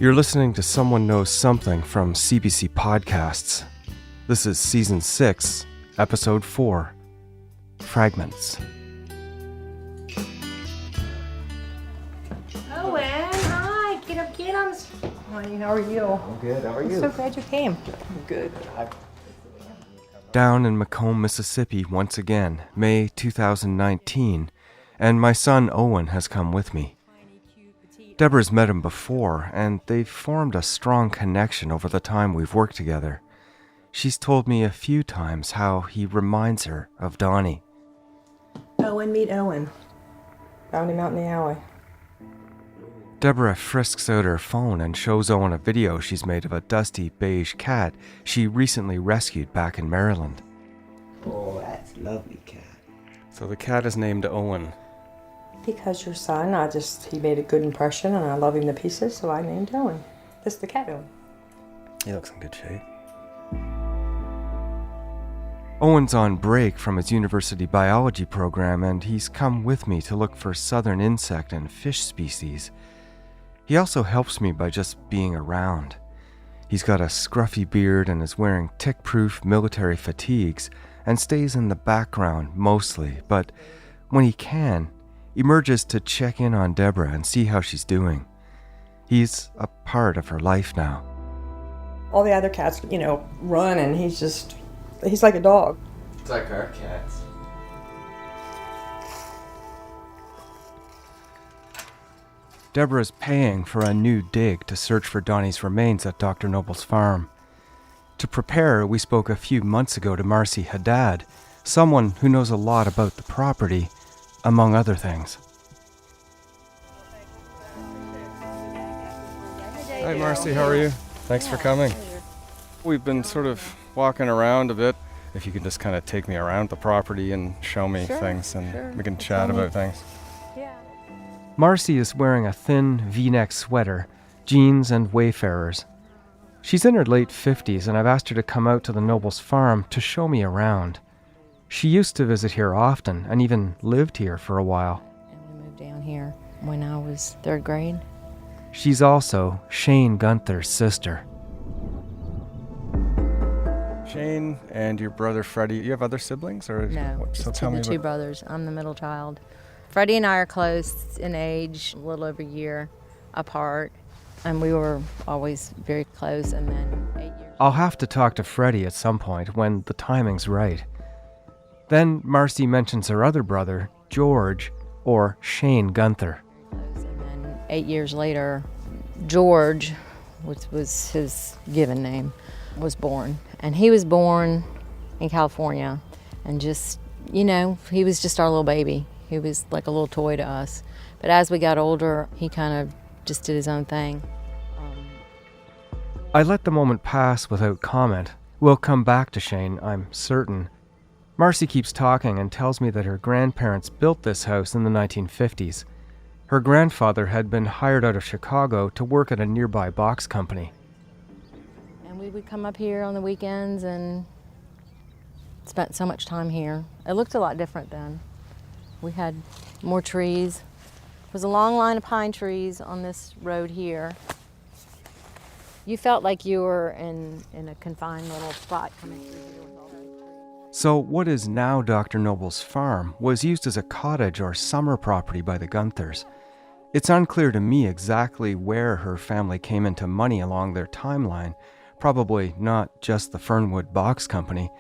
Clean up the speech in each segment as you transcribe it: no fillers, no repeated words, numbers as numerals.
You're listening to Someone Knows Something from CBC Podcasts. This is Season 6, Episode 4, Fragments. Owen, hi. Get up. Honey, how are you? I'm good. How are you? I'm so glad you came. I'm good. Down in Macomb, Mississippi once again, May 2019, and my son Owen has come with me. Debra's met him before, and they've formed a strong connection over the time we've worked together. She's told me a few times how he reminds her of Donnie. Owen, meet Owen. Found him out in the alley. Debra frisks out her phone and shows Owen a video she's made of a dusty beige cat she recently rescued back in Maryland. Oh, that's lovely cat. So the cat is named Owen. Because your son, he made a good impression and I love him to pieces, so I named Owen. This is the cat Owen. He looks in good shape. Owen's on break from his university biology program, and he's come with me to look for southern insect and fish species. He also helps me by just being around. He's got a scruffy beard and is wearing tick-proof military fatigues and stays in the background mostly, but when he can, emerges to check in on Debra and see how she's doing. He's a part of her life now. All the other cats, run and he's like a dog. It's like our cats. Debra's paying for a new dig to search for Donnie's remains at Dr. Noble's farm. To prepare, we spoke a few months ago to Marcy Haddad, someone who knows a lot about the property, among other things. Hi Marcy, how are you? Thanks for coming. We've been sort of walking around a bit. If you could just kind of take me around the property and show me things, and we can chat about things. Yeah. Marcy is wearing a thin V-neck sweater, jeans and Wayfarers. She's in her late 50s, and I've asked her to come out to the Noble's farm to show me around. She used to visit here often and even lived here for a while. And we moved down here when I was third grade. She's also Shane Gunther's sister. Shane and your brother Freddie, you have other siblings? Or No, just the two brothers. I'm the middle child. Freddie and I are close in age, a little over a year apart, and we were always very close, and then 8 years. I'll have to talk to Freddie at some point when the timing's right. Then Marcy mentions her other brother, George, or Shane Gunther. And then 8 years later, George, which was his given name, was born. And he was born in California, and just, he was just our little baby. He was like a little toy to us. But as we got older, he kind of just did his own thing. I let the moment pass without comment. We'll come back to Shane, I'm certain. Marcy keeps talking and tells me that her grandparents built this house in the 1950s. Her grandfather had been hired out of Chicago to work at a nearby box company. And we would come up here on the weekends and spent so much time here. It looked a lot different then. We had more trees. There was a long line of pine trees on this road here. You felt like you were in a confined little spot coming through here. So what is now Dr. Noble's farm was used as a cottage or summer property by the Gunthers. It's unclear to me exactly where her family came into money along their timeline, probably not just the Fernwood Box Company.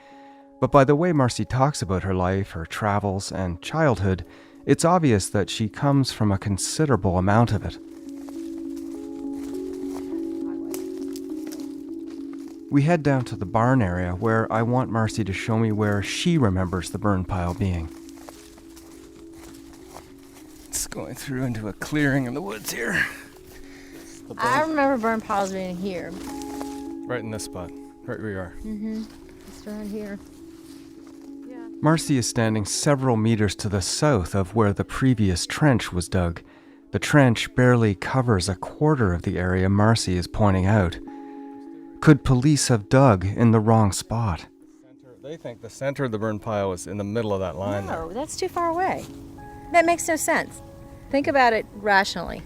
But by the way Marcy talks about her life, her travels, and childhood, it's obvious that she comes from a considerable amount of it. We head down to the barn area where I want Marcy to show me where she remembers the burn pile being. It's going through into a clearing in the woods here. I remember burn piles being here. Right in this spot, right where you are. Just around here. Yeah. Marcy is standing several meters to the south of where the previous trench was dug. The trench barely covers a quarter of the area Marcy is pointing out. Could police have dug in the wrong spot? They think the center of the burn pile is in the middle of that line. No, that's too far away. That makes no sense. Think about it rationally.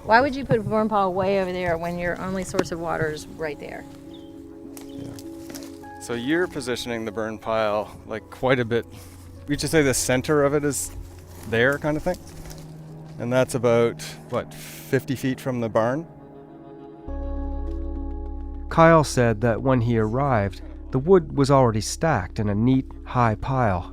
Why would you put a burn pile way over there when your only source of water is right there? So you're positioning the burn pile like quite a bit. We should say the center of it is there, kind of thing. And that's about, 50 feet from the barn? Kyle said that when he arrived, the wood was already stacked in a neat, high pile.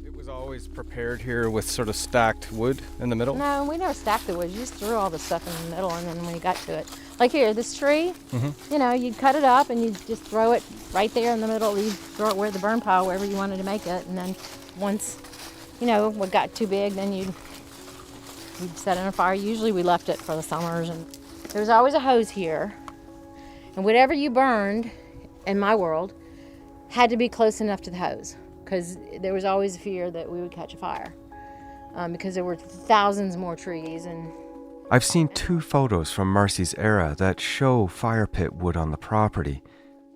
It was always prepared here with sort of stacked wood in the middle? No, we never stacked the wood. You just threw all the stuff in the middle, and then when you got to it, like here, this tree, you'd cut it up and you'd just throw it right there in the middle. You'd throw it where the burn pile, wherever you wanted to make it, and then once, what got too big, then you'd set it on fire. Usually we left it for the summers, and there was always a hose here, and whatever you burned, in my world, had to be close enough to the hose, because there was always a fear that we would catch a fire, because there were thousands more trees. And I've seen 2 photos from Marcy's era that show fire pit wood on the property.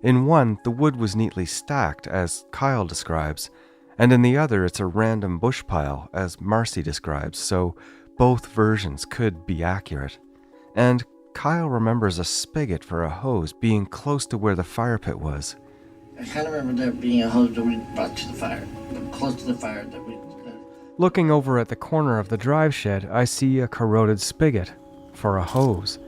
In one, the wood was neatly stacked, as Kyle describes, and in the other, it's a random bush pile, as Marcy describes, so both versions could be accurate. And Kyle remembers a spigot for a hose being close to where the fire pit was. I kind of remember there being a hose that we brought to the fire, close to the fire that we... Looking over at the corner of the drive shed, I see a corroded spigot for a hose.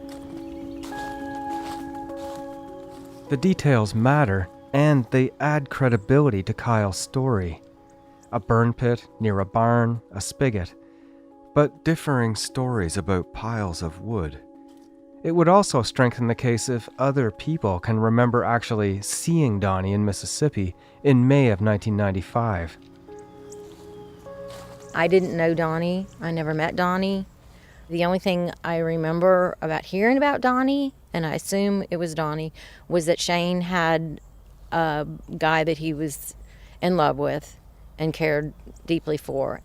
The details matter, and they add credibility to Kyle's story. A burn pit near a barn, a spigot, but differing stories about piles of wood. It would also strengthen the case if other people can remember actually seeing Donnie in Mississippi in May of 1995. I didn't know Donnie. I never met Donnie. The only thing I remember about hearing about Donnie, and I assume it was Donnie, was that Shane had a guy that he was in love with and cared deeply for.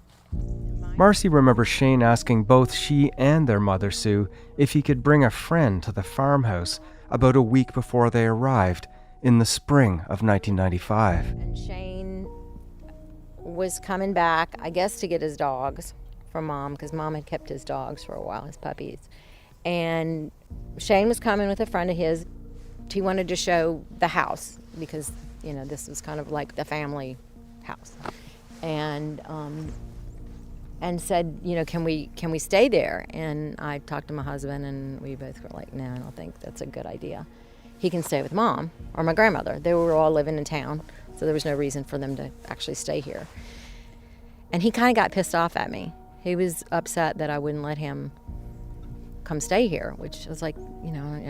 Marcy remembers Shane asking both she and their mother, Sue, if he could bring a friend to the farmhouse about a week before they arrived in the spring of 1995. And Shane was coming back, I guess, to get his dogs from Mom, because Mom had kept his dogs for a while, his puppies. And Shane was coming with a friend of his. He wanted to show the house because, this was kind of like the family house. And said, can we stay there? And I talked to my husband, and we both were like, no, I don't think that's a good idea. He can stay with Mom or my grandmother. They were all living in town, so there was no reason for them to actually stay here. And he kind of got pissed off at me. He was upset that I wouldn't let him come stay here, which was like, I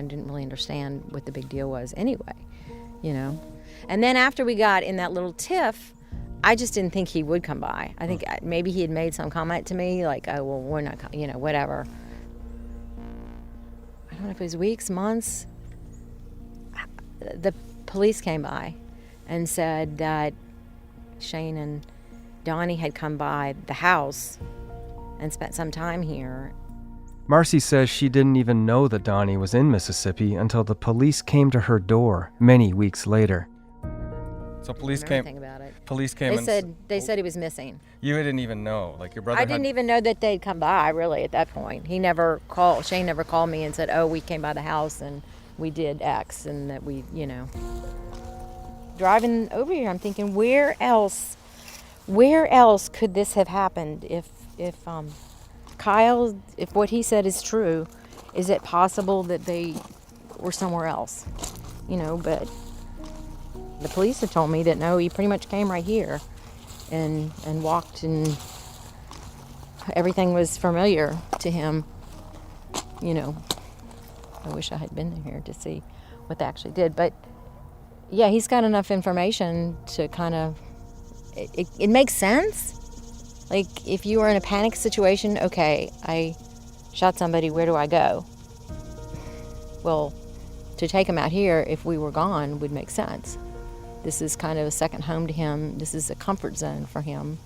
didn't really understand what the big deal was anyway, And then after we got in that little tiff, I just didn't think he would come by. I think maybe he had made some comment to me, like, oh, well, we're not, whatever. I don't know if it was weeks, months. The police came by and said that Shane and Donnie had come by the house and spent some time here. Marcy says she didn't even know that Donnie was in Mississippi until the police came to her door many weeks later. So police came. About it. Police came. They said he was missing. You didn't even know, like your brother. I didn't even know that they'd come by. Really, at that point, Shane never called me and said, "Oh, we came by the house and we did X," and that we, Driving over here, I'm thinking, where else could this have happened? If Kyle, if what he said is true, is it possible that they were somewhere else? But the police have told me that no, he pretty much came right here and walked, and everything was familiar to him. I wish I had been here to see what they actually did. But yeah, he's got enough information to kind of, it makes sense. Like, if you were in a panic situation, okay, I shot somebody, where do I go? Well, to take him out here, if we were gone, would make sense. This is kind of a second home to him. This is a comfort zone for him,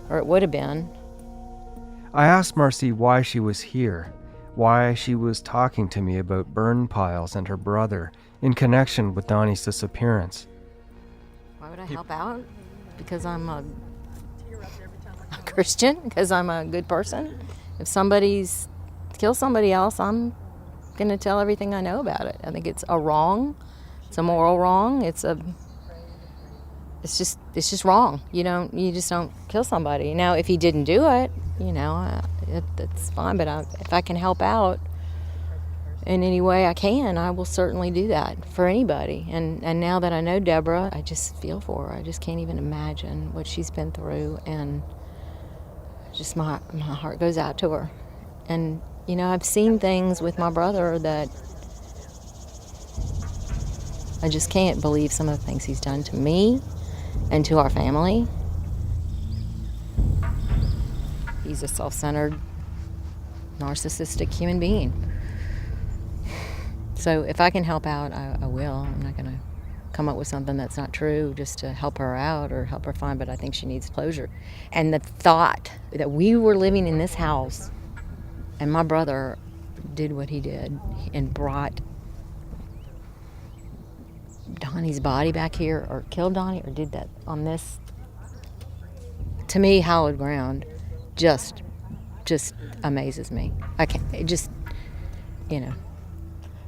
or it would have been. I asked Marcy why she was here, why she was talking to me about burn piles and her brother in connection with Donnie's disappearance. Why would I help out? Because I'm a Christian? Because I'm a good person? If somebody's kill somebody else, I'm going to tell everything I know about it. I think it's a wrong. It's a moral wrong. It's just wrong. You just don't kill somebody. Now, if he didn't do it, that's fine. But if I can help out in any way I can, I will certainly do that for anybody. And now that I know Debra, I just feel for her. I just can't even imagine what she's been through, and just my heart goes out to her. And I've seen things with my brother that I just can't believe some of the things he's done to me and to our family. He's a self-centered, narcissistic human being. So if I can help out, I will. I'm not going to come up with something that's not true just to help her out or help her find, but I think she needs closure. And the thought that we were living in this house and my brother did what he did and brought Donnie's body back here, or killed Donnie, or did that on this, to me, hallowed ground, just amazes me. It just,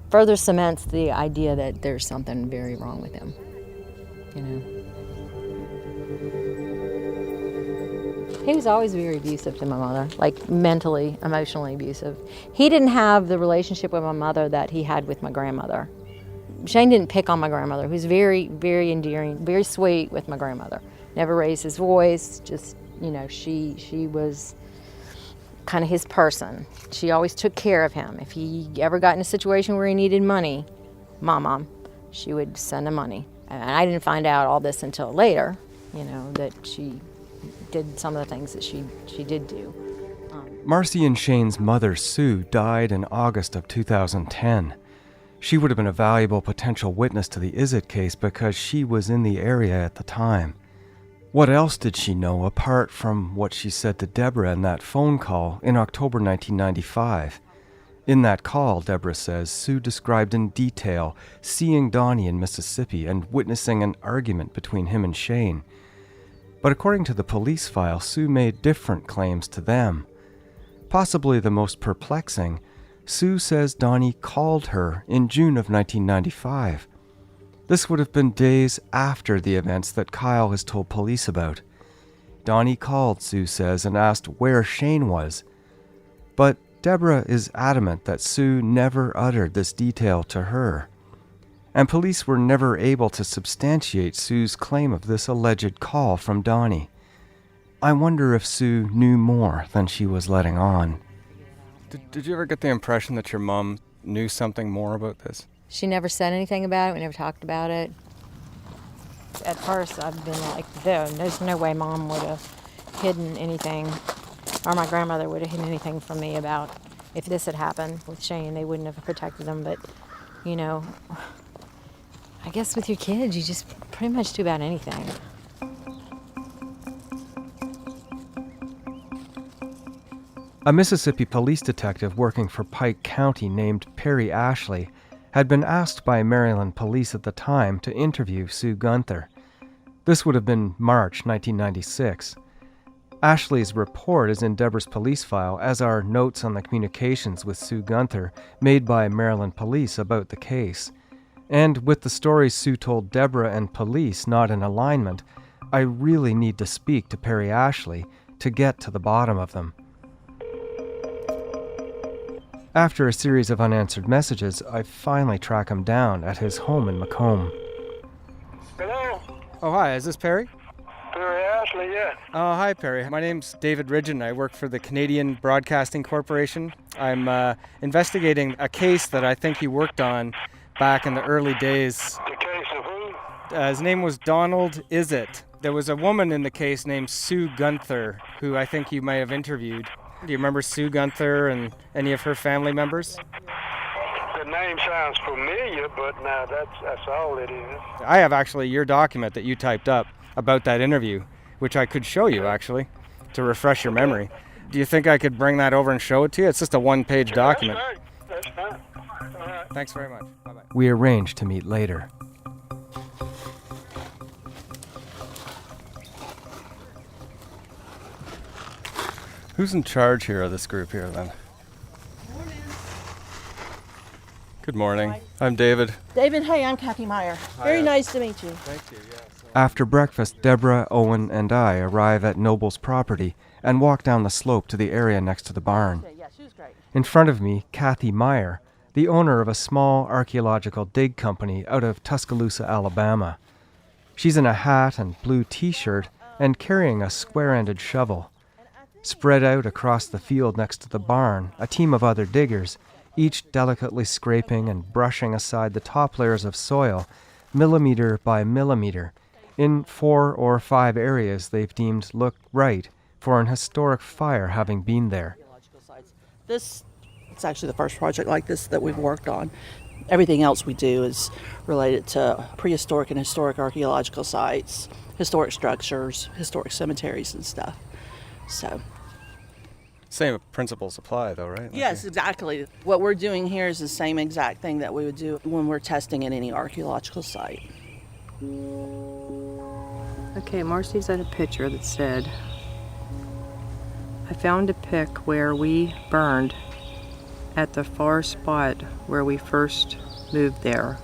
further cements the idea that there's something very wrong with him, He was always very abusive to my mother, like mentally, emotionally abusive. He didn't have the relationship with my mother that he had with my grandmother. Shane didn't pick on my grandmother. He was very, very endearing, very sweet with my grandmother. Never raised his voice, just, she was kind of his person. She always took care of him. If he ever got in a situation where he needed money, Mom, she would send him money. And I didn't find out all this until later, that she did some of the things that she did do. Marcy and Shane's mother, Sue, died in August of 2010. She would have been a valuable potential witness to the Izzet case because she was in the area at the time. What else did she know apart from what she said to Debra in that phone call in October 1995? In that call, Debra says, Sue described in detail seeing Donnie in Mississippi and witnessing an argument between him and Shane. But according to the police file, Sue made different claims to them. Possibly the most perplexing, Sue says Donnie called her in June of 1995. This would have been days after the events that Kyle has told police about. Donnie called, Sue says, and asked where Shane was. But Debra is adamant that Sue never uttered this detail to her. And police were never able to substantiate Sue's claim of this alleged call from Donnie. I wonder if Sue knew more than she was letting on. Did you ever get the impression that your mom knew something more about this? She never said anything about it. We never talked about it. At first, I've been like, there's no way Mom would have hidden anything, or my grandmother would have hidden anything from me about if this had happened with Shane. They wouldn't have protected him. But, I guess with your kids, you just pretty much do about anything. A Mississippi police detective working for Pike County named Perry Ashley had been asked by Maryland police at the time to interview Sue Gunther. This would have been March 1996. Ashley's report is in Debra's police file, as are notes on the communications with Sue Gunther made by Maryland police about the case. And with the stories Sue told Debra and police not in alignment, I really need to speak to Perry Ashley to get to the bottom of them. After a series of unanswered messages, I finally track him down at his home in Macomb. Hello? Oh, hi, is this Perry? Perry Ashley, yeah. Oh, hi, Perry. My name's David Ridgen. I work for the Canadian Broadcasting Corporation. I'm investigating a case that I think you worked on back in the early days. The case of who? His name was Donald Izzet. There was a woman in the case named Sue Gunther, who I think you may have interviewed. Do you remember Sue Gunther and any of her family members? The name sounds familiar, but now that's all it is. I have actually your document that you typed up about that interview, which I could show you actually, to refresh your memory. Do you think I could bring that over and show it to you? It's just a one-page document. That's fine. All right. Thanks very much. Bye-bye. We arranged to meet later. Who's in charge here of this group here then? Morning. Good morning. I'm David. David, hey, I'm Kathy Meyer. Very nice to meet you. Thank you, After breakfast, Debra, Owen, and I arrive at Noble's property and walk down the slope to the area next to the barn. Yeah, she was great. In front of me, Kathy Meyer, the owner of a small archaeological dig company out of Tuscaloosa, Alabama. She's in a hat and blue t-shirt and carrying a square-ended shovel. Spread out across the field next to the barn, a team of other diggers, each delicately scraping and brushing aside the top layers of soil, millimeter by millimeter, in 4 or 5 areas they've deemed look right for an historic fire having been there. It's actually the first project like this that we've worked on. Everything else we do is related to prehistoric and historic archaeological sites, historic structures, historic cemeteries and stuff. So. Same principles apply though, right? Yes, exactly. What we're doing here is the same exact thing that we would do when we're testing in any archaeological site. Okay, Marcy's at a picture that said, I found a pic where we burned at the far spot where we first moved there.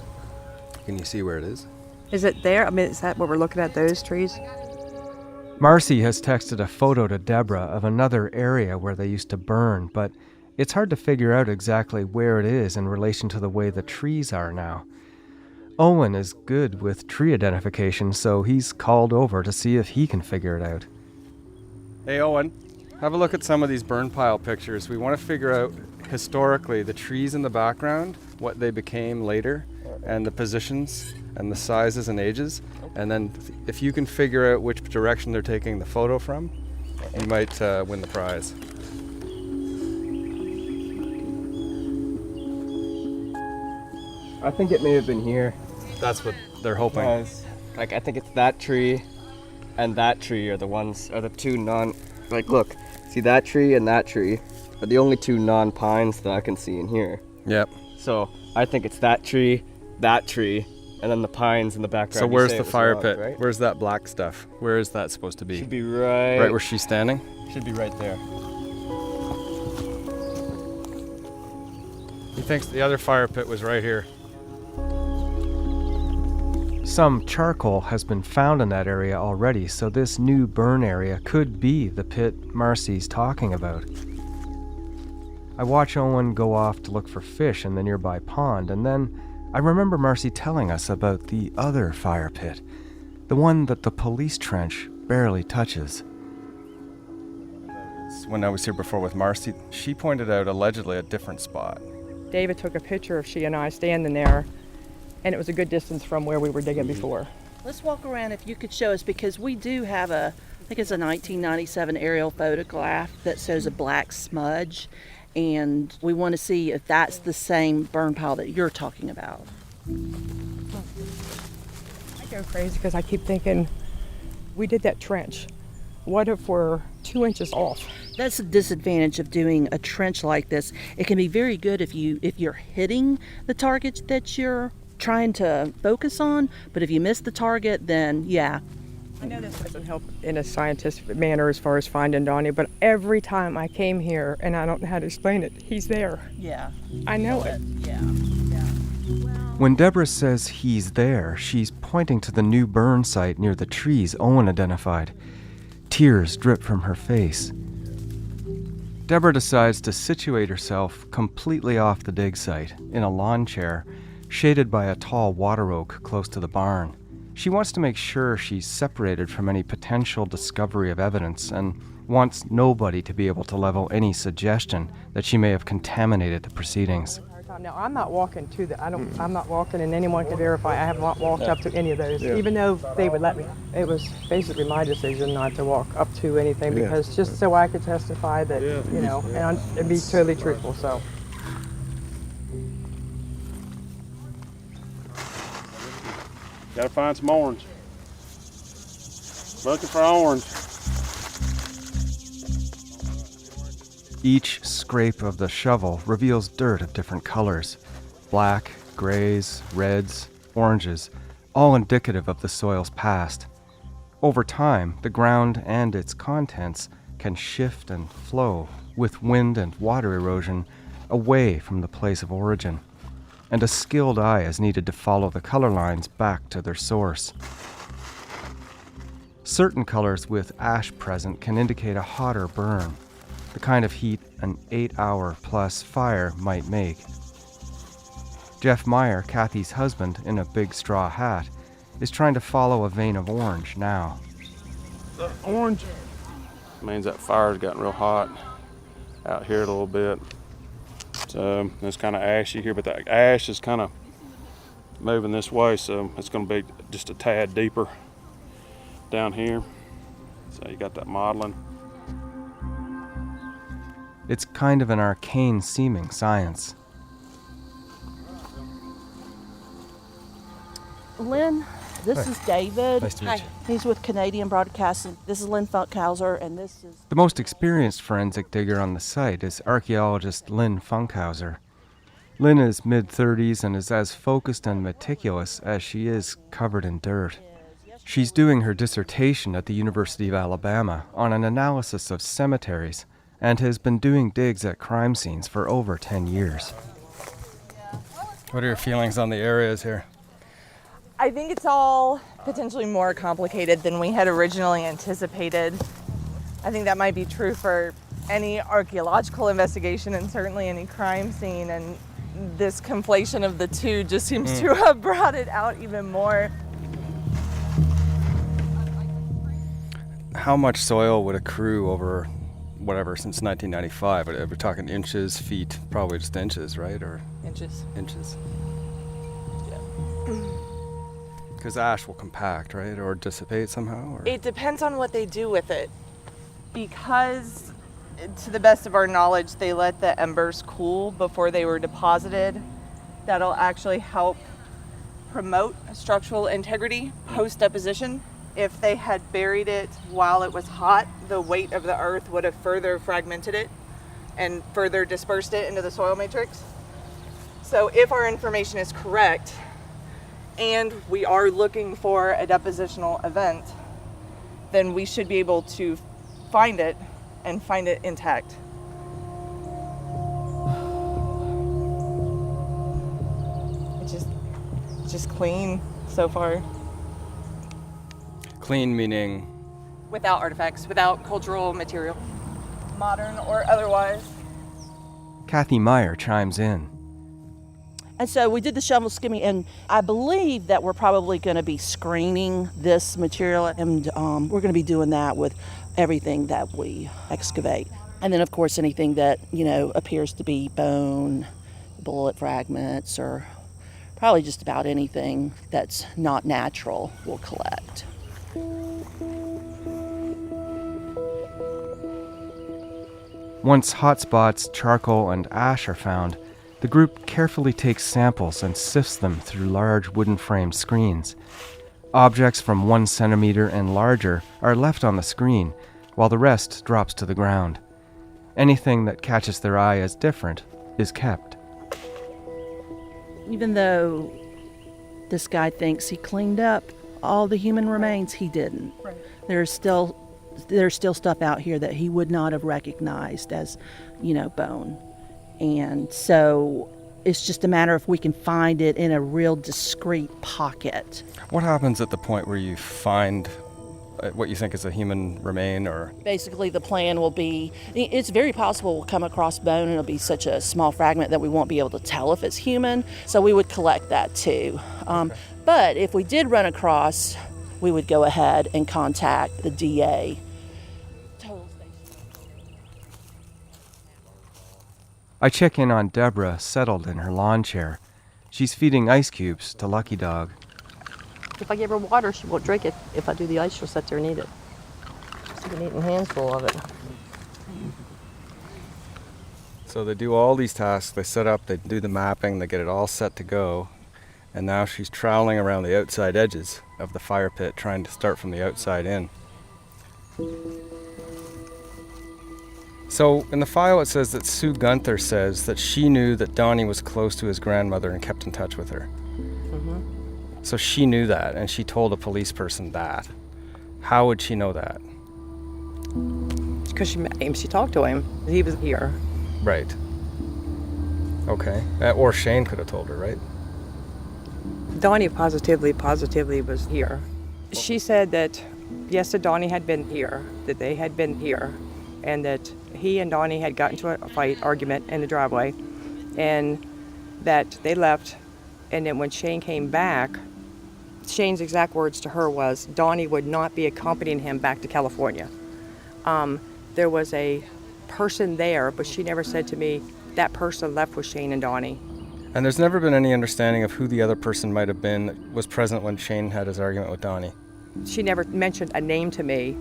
Can you see where it is? Is it there? I mean, is that what we're looking at, those trees? Marcy has texted a photo to Debra of another area where they used to burn, but it's hard to figure out exactly where it is in relation to the way the trees are now. Owen is good with tree identification, so he's called over to see if he can figure it out. Hey Owen, have a look at some of these burn pile pictures. We want to figure out historically the trees in the background, what they became later, and the positions and the sizes and ages. And then if you can figure out which direction they're taking the photo from, you might win the prize. I think it may have been here. That's what they're hoping. I think it's that tree and that tree are the two look, see that tree and that tree are the only two non-pines that I can see in here. Yep. So I think it's that tree, and then the pines in the background. So where's the fire pit? Right? Where's that black stuff? Where is that supposed to be? Should be right where she's standing? Should be right there. He thinks the other fire pit was right here. Some charcoal has been found in that area already, so this new burn area could be the pit Marcy's talking about. I watch Owen go off to look for fish in the nearby pond, and then I remember Marcy telling us about the other fire pit, the one that the police trench barely touches. When I was here before with Marcy, she pointed out allegedly a different spot. David took a picture of she and I standing there, and it was a good distance from where we were digging before. Let's walk around if you could show us, because we do have I think it's a 1997 aerial photograph that shows a black smudge, and we want to see if that's the same burn pile that you're talking about. I go crazy because I keep thinking, we did that trench. What if we're 2 inches off? That's the disadvantage of doing a trench like this. It can be very good if you're hitting the target that you're trying to focus on, but if you miss the target, then yeah. I know this doesn't help in a scientific manner as far as finding Donnie, but every time I came here, and I don't know how to explain it, he's there. Yeah. I know it. Yeah. When Debra says he's there, she's pointing to the new burn site near the trees Owen identified. Tears drip from her face. Debra decides to situate herself completely off the dig site, in a lawn chair, shaded by a tall water oak close to the barn. She wants to make sure she's separated from any potential discovery of evidence and wants nobody to be able to level any suggestion that she may have contaminated the proceedings. Now, I'm not walking to the, I'm not walking, and anyone can verify I have not walked up to any of those, even though they would let me. It was basically my decision not to walk up to anything because just so I could testify that, and be totally truthful, so. Gotta find some orange. Looking for orange. Each scrape of the shovel reveals dirt of different colors. Black, grays, reds, oranges, all indicative of the soil's past. Over time, the ground and its contents can shift and flow with wind and water erosion away from the place of origin. and a skilled eye is needed to follow the color lines back to their source. Certain colors with ash present can indicate a hotter burn, the kind of heat an 8-hour-plus fire might make. Jeff Meyer, Kathy's husband, in a big straw hat, is trying to follow a vein of orange now. The orange means that fire's gotten real hot out here a little bit. So it's kind of ashy here, but the ash is kind of moving this way, so it's going to be just a tad deeper down here. So you got that modeling. It's kind of an arcane-seeming science. Lynn, this is David. Nice to meet you. He's with Canadian Broadcasting. This is Lynn Funkhauser, and this is... The most experienced forensic digger on the site is archaeologist Lynn Funkhauser. Lynn is mid-30s and is as focused and meticulous as she is covered in dirt. She's doing her dissertation at the University of Alabama on an analysis of cemeteries and has been doing digs at crime scenes for over 10 years. What are your feelings on the areas here? I think it's all potentially more complicated than we had originally anticipated. I think that might be true for any archaeological investigation and certainly any crime scene, and this conflation of the two just seems to have brought it out even more. How much soil would accrue over whatever since 1995? Are we talking inches, feet? Probably just inches, right? Or Inches. inches. Because ash will compact, right? Or dissipate somehow? Or? It depends on what they do with it. Because, to the best of our knowledge, they let the embers cool before they were deposited. That'll actually help promote structural integrity post-deposition. If they had buried it while it was hot, the weight of the earth would have further fragmented it and further dispersed it into the soil matrix. So if our information is correct, and we are looking for a depositional event, then we should be able to find it and find it intact. It's just clean so far. Clean meaning? Without artifacts, without cultural material, modern or otherwise. Kathy Meyer chimes in. And so we did the shovel skimming, and I believe that we're probably going to be screening this material, and we're going to be doing that with everything that we excavate. And then, of course, anything that, appears to be bone, bullet fragments, or probably just about anything that's not natural we'll collect. Once hotspots, charcoal, and ash are found, the group carefully takes samples and sifts them through large wooden-framed screens. Objects from 1 centimeter and larger are left on the screen, while the rest drops to the ground. Anything that catches their eye as different is kept. Even though this guy thinks he cleaned up all the human remains, he didn't. Right. There's still stuff out here that he would not have recognized as, bone. And so it's just a matter if we can find it in a real discrete pocket. What happens at the point where you find what you think is a human remain? Or Basically, the plan will be, it's very possible we'll come across bone and it'll be such a small fragment that we won't be able to tell if it's human. So we would collect that too. Okay. But if we did run across, we would go ahead and contact the DA. I check in on Debra, settled in her lawn chair. She's feeding ice cubes to Lucky Dog. If I give her water, she won't drink it. If I do the ice, she'll sit there and eat it. She's been eating a handful of it. So they do all these tasks. They set up, they do the mapping, they get it all set to go. And now she's troweling around the outside edges of the fire pit, trying to start from the outside in. So in the file it says that Sue Gunther says that she knew that Donnie was close to his grandmother and kept in touch with her. Mm-hmm. So she knew that, and she told a police person that. How would she know that? Because she met him, she talked to him. He was here. Right. Okay. Or Shane could have told her, right? Donnie positively was here. She said that, yes, that Donnie had been here, that they had been here, and that he and Donnie had gotten into a argument in the driveway, and that they left, and then when Shane came back, Shane's exact words to her was, Donnie would not be accompanying him back to California. There was a person there, but she never said to me, that person left with Shane and Donnie. And there's never been any understanding of who the other person might have been that was present when Shane had his argument with Donnie. She never mentioned a name to me.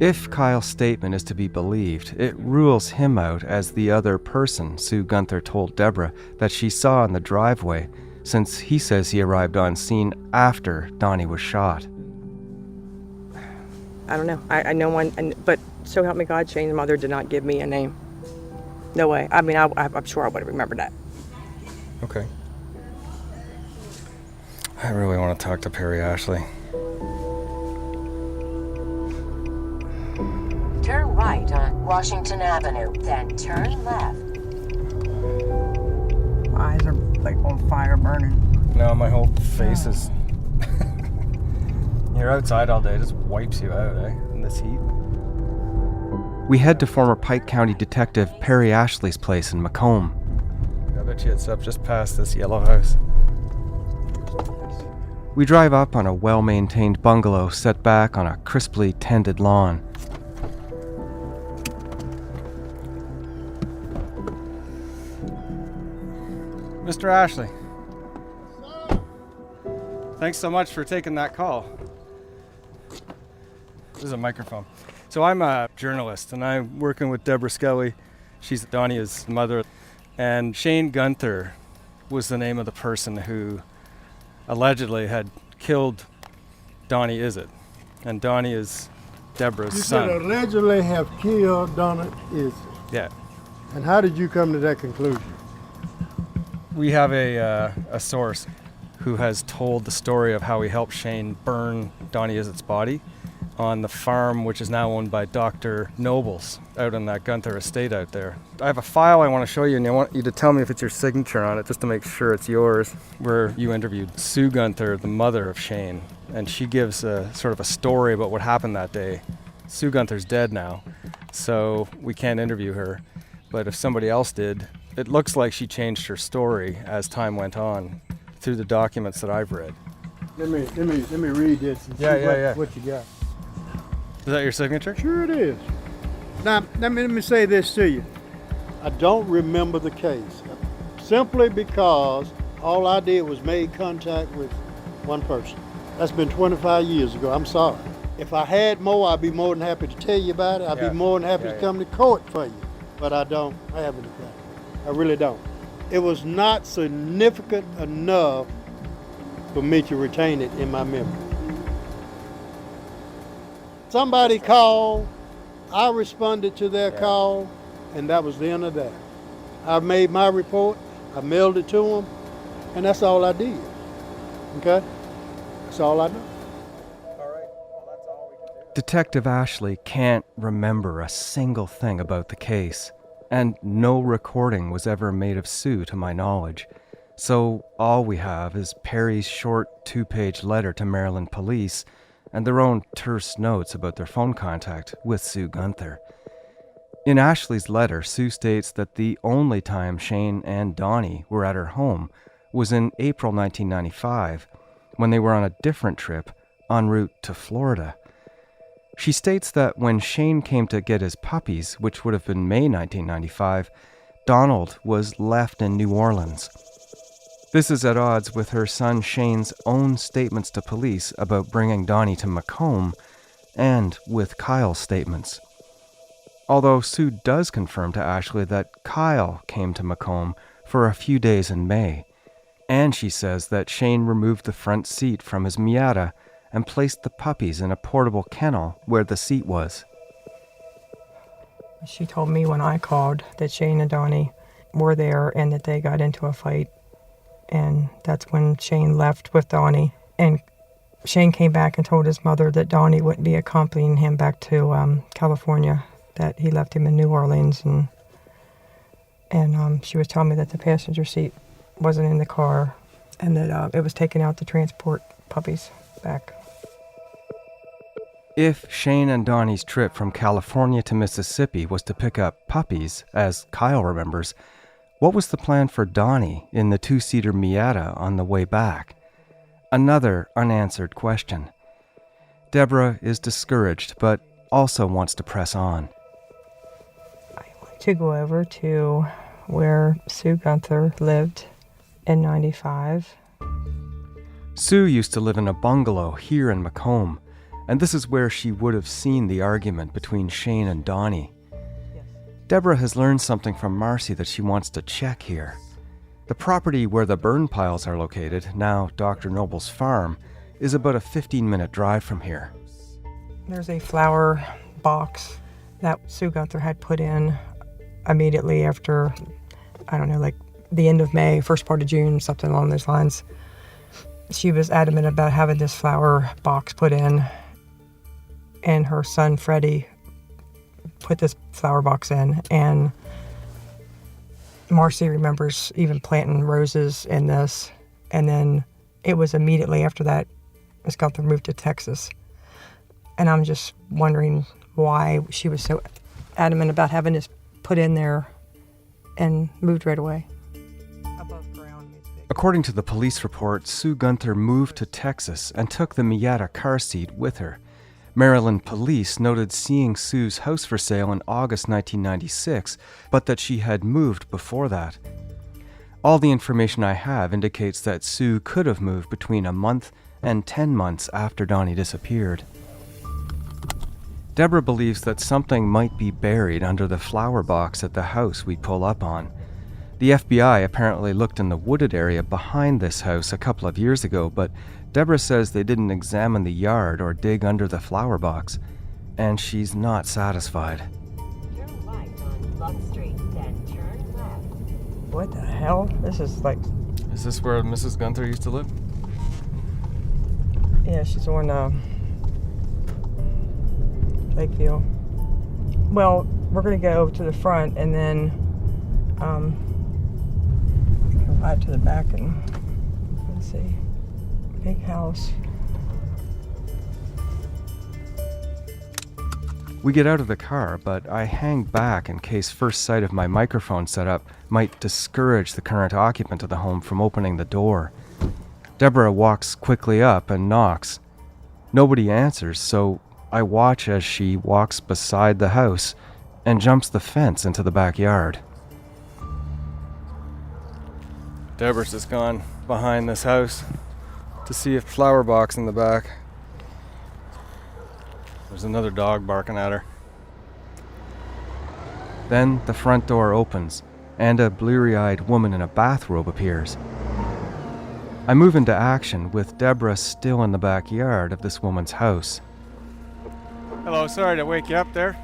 If Kyle's statement is to be believed, it rules him out as the other person Sue Gunther told Debra that she saw in the driveway, since he says he arrived on scene after Donnie was shot. I don't know. I know one, but so help me God, Shane's mother did not give me a name. No way. I mean, I'm sure I would have remembered that. Okay. I really want to talk to Perry Ashley. Turn right on Washington Avenue, then turn left. My eyes are like on fire, burning. No, my whole face is... You're outside all day, it just wipes you out, in this heat. We head to former Pike County Detective Perry Ashley's place in Macomb. I bet you it's up just past this yellow house. We drive up on a well-maintained bungalow set back on a crisply tended lawn. Mr. Ashley. Thanks so much for taking that call. This is a microphone. So I'm a journalist, and I'm working with Debra Skelly. She's Donnie's mother. And Shane Gunther was the name of the person who allegedly had killed Donnie Izzet. And Donnie is Debra's son. You said allegedly have killed Donnie Izzet. Yeah. And how did you come to that conclusion? We have a source who has told the story of how he helped Shane burn Donnie Izzet's body on the farm, which is now owned by Dr. Nobles out on that Gunther estate out there. I have a file I want to show you, and I want you to tell me if it's your signature on it, just to make sure it's yours, where you interviewed Sue Gunther, the mother of Shane, and she gives a sort of a story about what happened that day. Sue Gunther's dead now, so we can't interview her, but if somebody else did, it looks like she changed her story as time went on through the documents that I've read. Let me read this and see what you got. Is that your signature? Sure it is. Now, let me say this to you. I don't remember the case, simply because all I did was make contact with one person. That's been 25 years ago. I'm sorry. If I had more, I'd be more than happy to tell you about it. I'd be more than happy to come to court for you. But I don't have anything. I really don't. It was not significant enough for me to retain it in my memory. Somebody called, I responded to their call, and that was the end of that. I made my report, I mailed it to them, and that's all I did. Okay? That's all I know. Detective Ashley can't remember a single thing about the case, and no recording was ever made of Sue to my knowledge. So all we have is Perry's short 2-page letter to Maryland police and their own terse notes about their phone contact with Sue Gunther. In Ashley's letter, Sue states that the only time Shane and Donnie were at her home was in April 1995, when they were on a different trip en route to Florida. She states that when Shane came to get his puppies, which would have been May 1995, Donald was left in New Orleans. This is at odds with her son Shane's own statements to police about bringing Donnie to Macomb, and with Kyle's statements. Although Sue does confirm to Ashley that Kyle came to Macomb for a few days in May, and she says that Shane removed the front seat from his Miata and placed the puppies in a portable kennel where the seat was. She told me when I called that Shane and Donnie were there and that they got into a fight. And that's when Shane left with Donnie. And Shane came back and told his mother that Donnie wouldn't be accompanying him back to California, that he left him in New Orleans. And And she was telling me that the passenger seat wasn't in the car and that it was taken out to transport puppies back. If Shane and Donnie's trip from California to Mississippi was to pick up puppies, as Kyle remembers, what was the plan for Donnie in the two-seater Miata on the way back? Another unanswered question. Debra is discouraged, but also wants to press on. I want to go over to where Sue Gunther lived in 95. Sue used to live in a bungalow here in Macomb, and this is where she would have seen the argument between Shane and Donnie. Debra has learned something from Marcy that she wants to check here. The property where the burn piles are located, now Dr. Noble's farm, is about a 15-minute drive from here. There's a flower box that Sue Gunther had put in immediately after, I don't know, like the end of May, first part of June, something along those lines. She was adamant about having this flower box put in, and her son Freddie put this flower box in, and Marcy remembers even planting roses in this, and then it was immediately after that Miss Gunther moved to Texas. And I'm just wondering why she was so adamant about having this put in there and moved right away. Above ground. According to the police report, Sue Gunther moved to Texas and took the Miata car seat with her. Maryland police noted seeing Sue's house for sale in August 1996, but that she had moved before that. All the information I have indicates that Sue could have moved between a month and 10 months after Donnie disappeared. Debra believes that something might be buried under the flower box at the house we pull up on. The FBI apparently looked in the wooded area behind this house a couple of years ago, but Debra says they didn't examine the yard or dig under the flower box, and she's not satisfied. Turn right on Love Street, then turn left. What the hell? This is like... Is this where Mrs. Gunther used to live? Yeah, she's on Lakeview. Well, we're going to go to the front and then right to the back and let's see. Big house. We get out of the car, but I hang back in case first sight of my microphone setup might discourage the current occupant of the home from opening the door. Debra walks quickly up and knocks. Nobody answers, so I watch as she walks beside the house and jumps the fence into the backyard. Debra's just gone behind this house to see a flower box in the back. There's another dog barking at her. Then the front door opens, and a bleary-eyed woman in a bathrobe appears. I move into action with Debra still in the backyard of this woman's house. Hello, sorry to wake you up there.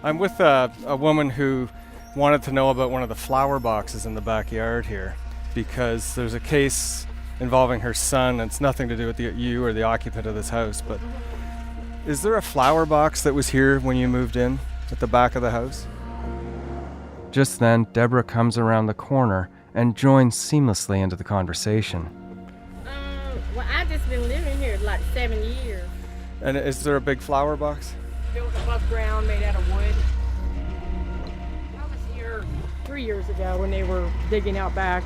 I'm with a woman who wanted to know about one of the flower boxes in the backyard here, because there's a case involving her son, and it's nothing to do with you or the occupant of this house, but is there a flower box that was here when you moved in at the back of the house? Just then, Debra comes around the corner and joins seamlessly into the conversation. Well, I just been living here like 7 years. And is there a big flower box? Built above ground, made out of wood. I was here 3 years ago when they were digging out back.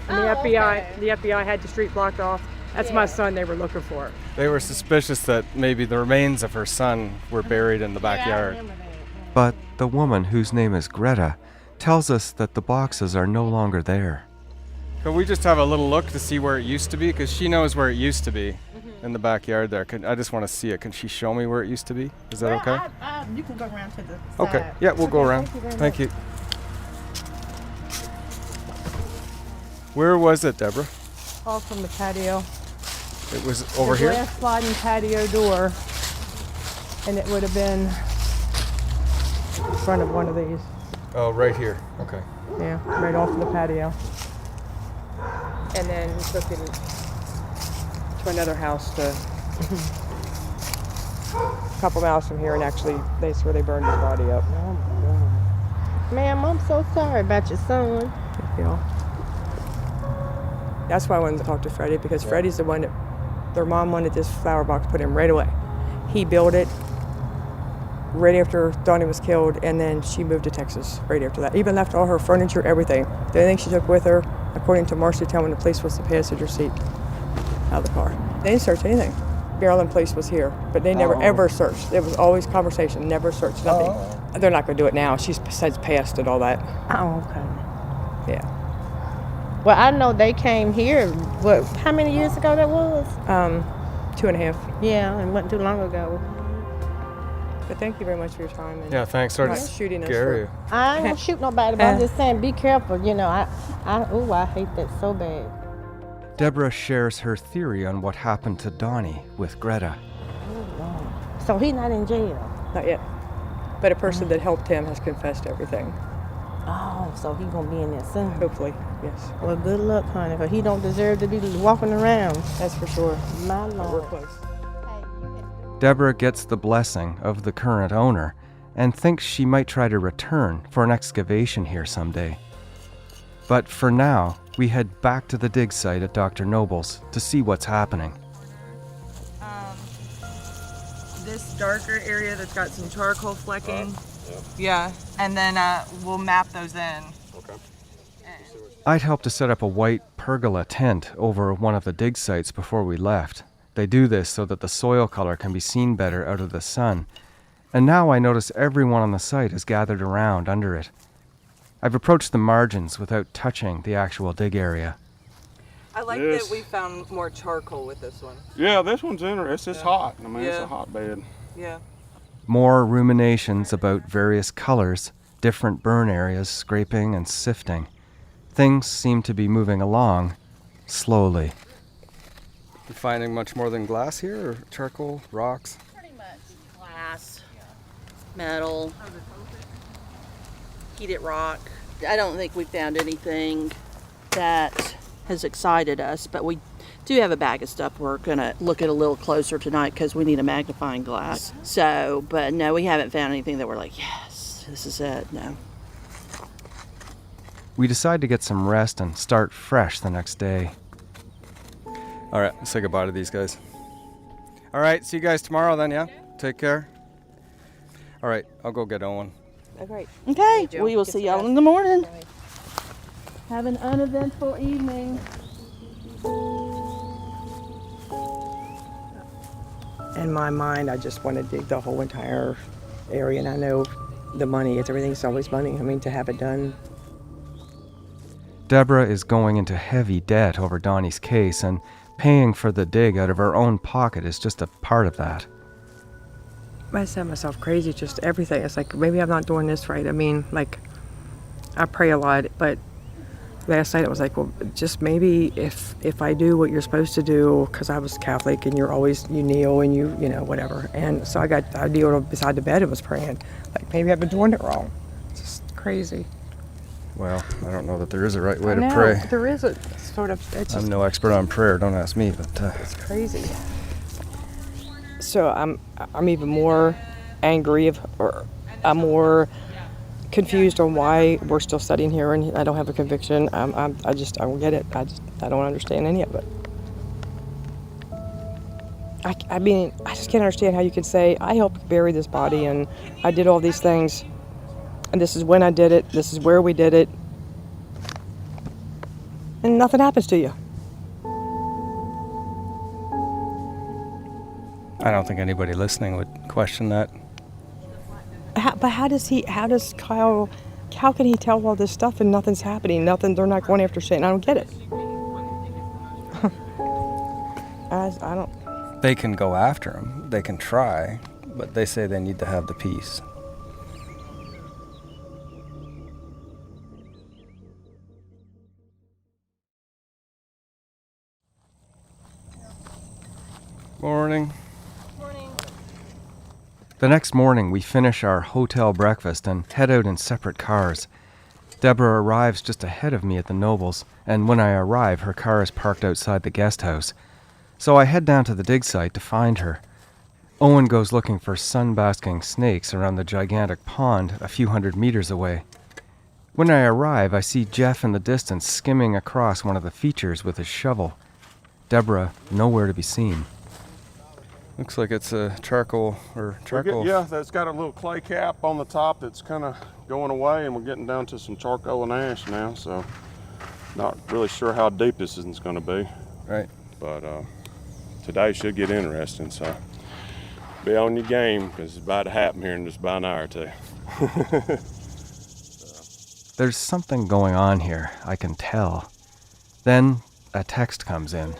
And the FBI had the street blocked off. That's my son they were looking for. They were suspicious that maybe the remains of her son were buried in the backyard. But the woman, whose name is Greta, tells us that the boxes are no longer there. Could we just have a little look to see where it used to be? Because she knows where it used to be in the backyard there. I just want to see it. Can she show me where it used to be? Is that okay? You can go around to the side. Okay, yeah, we'll go around. Thank you. Where was it, Debra? Off from the patio. It was over here? The glass sliding patio door. And it would have been in front of one of these. Oh, right here. Okay. Yeah, right off of the patio. And then we took it to another house a couple miles from here, and actually that's where they burned his body up. Oh my God. Ma'am, I'm so sorry about your son. You know. That's why I wanted to talk to Freddie, because Freddie's the one that their mom wanted this flower box put in right away. He built it right after Donnie was killed, and then she moved to Texas right after that. Even left all her furniture, everything. The only thing she took with her, according to Marcy Town when the police, was the passenger seat out of the car. They didn't search anything. Maryland police was here, but they never ever searched. It was always conversation, never searched, nothing. They're not going to do it now. She's since passed and all that. Oh, okay. Yeah. Well, I know they came here, what, how many years ago that was? 2.5. Yeah, it wasn't too long ago. But thank you very much for your time. And Yeah, thanks. Sorry not to shooting us scare you. I ain't gonna shoot nobody, but I'm just saying, be careful. You know, I hate that so bad. Debra shares her theory on what happened to Donnie with Greta. So he's not in jail? Not yet. But a person that helped him has confessed everything. Oh, so he's gonna be in there soon. Hopefully, yes. Well, good luck, honey, because he don't deserve to be walking around. That's for sure. My But Lord. we're close. Debra gets the blessing of the current owner and thinks she might try to return for an excavation here someday. But for now, we head back to the dig site at Dr. Noble's to see what's happening. This darker area that's got some charcoal flecking. Yeah, and then we'll map those in. Okay. I'd helped to set up a white pergola tent over one of the dig sites before we left. They do this so that the soil color can be seen better out of the sun. And now I notice everyone on the site is gathered around under it. I've approached the margins without touching the actual dig area. I like that we found more charcoal with this one. Yeah, this one's interesting. It's hot. I mean, it's a hot bed. Yeah. More ruminations about various colors, different burn areas, scraping and sifting. Things seem to be moving along slowly. You finding much more than glass here, or charcoal, rocks? Pretty much glass, metal, heated rock. I don't think we found anything that has excited us, but we do have a bag of stuff we're gonna look at a little closer tonight because we need a magnifying glass. So, but no, we haven't found anything that we're like, yes, this is it. No. We decide to get some rest and start fresh the next day. All right, say goodbye to these guys. All right, see you guys tomorrow then, yeah? Take care. All right, I'll go get Owen. Oh, great. Okay, we will see y'all in the morning. Have an uneventful evening. In my mind, I just want to dig the whole entire area, and I know the money, everything's always money. I mean, to have it done. Debra is going into heavy debt over Donnie's case, and paying for the dig out of her own pocket is just a part of that. I set myself crazy, just everything. It's like, maybe I'm not doing this right. I mean, like, I pray a lot, but last night it was like, well, just maybe if I do what you're supposed to do, because I was Catholic and you kneel and you know, whatever. And so I kneeled beside the bed and was praying. Like, maybe I've been doing it wrong. It's just crazy. Well, I don't know that there is a right way I know, to pray. There is a sort of, it's just, I'm no expert on prayer, don't ask me, but it's crazy. So I'm even more angry, or I'm more confused on why we're still studying here, and I don't have a conviction. I don't get it. I don't understand any of it. I mean, I just can't understand how you could say, I helped bury this body and I did all these things, and this is when I did it, this is where we did it, and nothing happens to you. I don't think anybody listening would question that. But how does Kyle, how can he tell all this stuff and nothing's happening? They're not going after Shane. I don't get it. I don't. They can go after him, they can try, but they say they need to have the peace. Morning. The next morning, we finish our hotel breakfast and head out in separate cars. Debra arrives just ahead of me at the Nobles, and when I arrive, her car is parked outside the guest house. So I head down to the dig site to find her. Owen goes looking for sun-basking snakes around the gigantic pond a few hundred meters away. When I arrive, I see Jeff in the distance skimming across one of the features with his shovel. Debra, nowhere to be seen. Looks like it's a charcoal. Yeah, that's got a little clay cap on the top that's kind of going away, and we're getting down to some charcoal and ash now, so not really sure how deep this is going to be. Right. But today should get interesting, so be on your game, because it's about to happen here in just about an hour or two. There's something going on here, I can tell. Then a text comes in.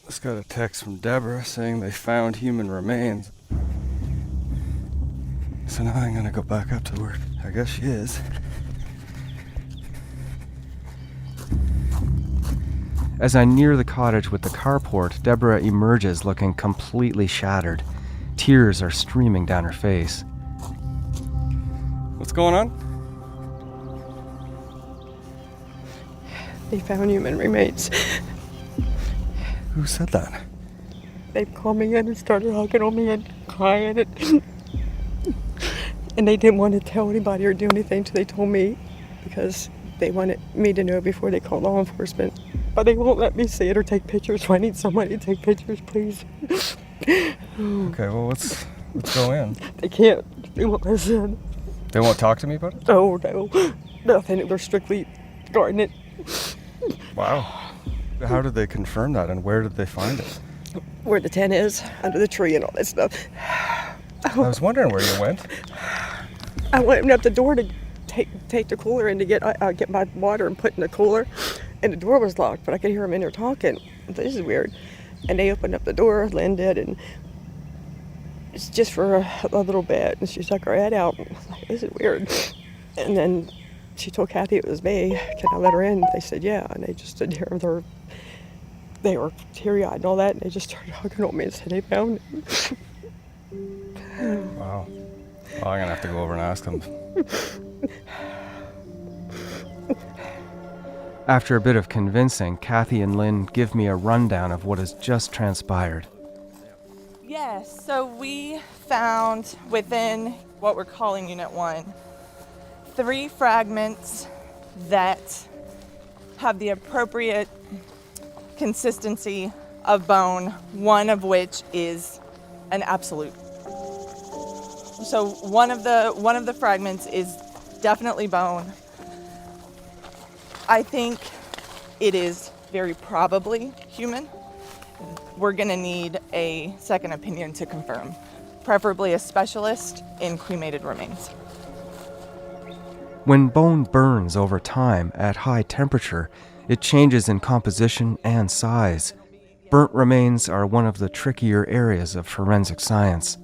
Just got a text from Debra saying they found human remains. So now I'm gonna go back up to work. I guess she is. As I near the cottage with the carport, Debra emerges looking completely shattered. Tears are streaming down her face. What's going on? They found human remains. Who said that? They called me in and started hugging on me and crying. And they didn't want to tell anybody or do anything until they told me, because they wanted me to know before they called law enforcement. But they won't let me see it or take pictures, so I need somebody to take pictures, please. Okay, well, let's go in. They can't. They won't listen. They won't talk to me about it? Oh, no. Nothing. They're strictly guarding it. Wow. How did they confirm that, and where did they find it? Where the tent is, under the tree and all that stuff. I was wondering where you went. I went up the door to take the cooler in to get my water and put in the cooler, and the door was locked, but I could hear them in there talking. This is weird. And they opened up the door, Lynn did, and it's just for a little bit, and she stuck her head out. I was like, this is weird. And then she told Kathy it was me. Can I let her in? They said yeah, and they just stood there. They were teary-eyed and all that, and they just started hugging on me and said they found it. Wow. Well, I'm gonna have to go over and ask them. After a bit of convincing, Kathy and Lynn give me a rundown of what has just transpired. Yes, so we found within what we're calling Unit 1, 3 fragments that have the appropriate consistency of bone, one of which is an absolute. So one of the fragments is definitely bone. I think it is very probably human. We're gonna need a second opinion to confirm, preferably a specialist in cremated remains. When bone burns over time at high temperature, it changes in composition and size. Burnt remains are one of the trickier areas of forensic science.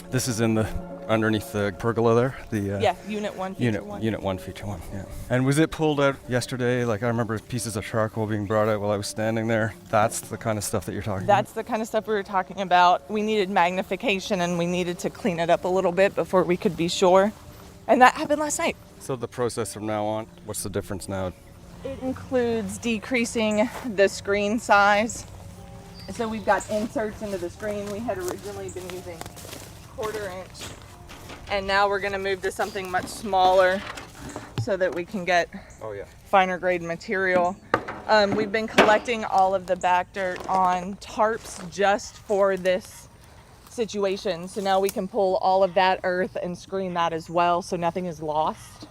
This is underneath the pergola there? Yeah, Unit 1, Feature 1. Unit 1, Feature 1, yeah. And was it pulled out yesterday? Like, I remember pieces of charcoal being brought out while I was standing there. That's the kind of stuff that you're talking about? That's the kind of stuff we were talking about. We needed magnification, and we needed to clean it up a little bit before we could be sure. And that happened last night. So the process from now on, what's the difference now? It includes decreasing the screen size. So we've got inserts into the screen. We had originally been using 1/4 inch, and now we're going to move to something much smaller so that we can get finer grade material. We've been collecting all of the back dirt on tarps just for this situation, so now we can pull all of that earth and screen that as well so nothing is lost.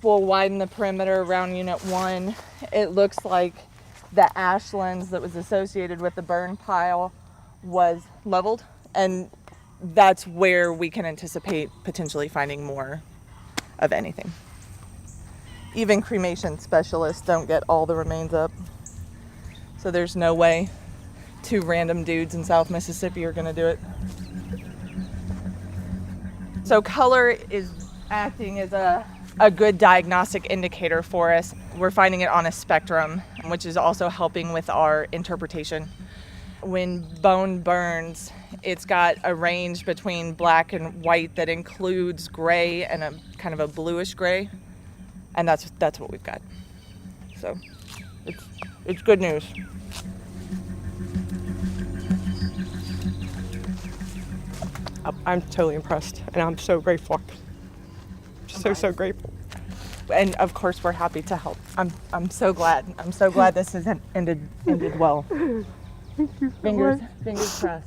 We'll widen the perimeter around Unit 1. It looks like the ash lens that was associated with the burn pile was leveled, and that's where we can anticipate potentially finding more of anything. Even cremation specialists don't get all the remains up, so there's no way 2 random dudes in South Mississippi are going to do it. So color is acting as a good diagnostic indicator for us. We're finding it on a spectrum, which is also helping with our interpretation. When bone burns, it's got a range between black and white that includes gray and a kind of a bluish gray, and that's what we've got. So it's good news. I'm totally impressed, and I'm so grateful. so grateful. And of course, we're happy to help. I'm so glad. I'm so glad this has ended well. Fingers crossed.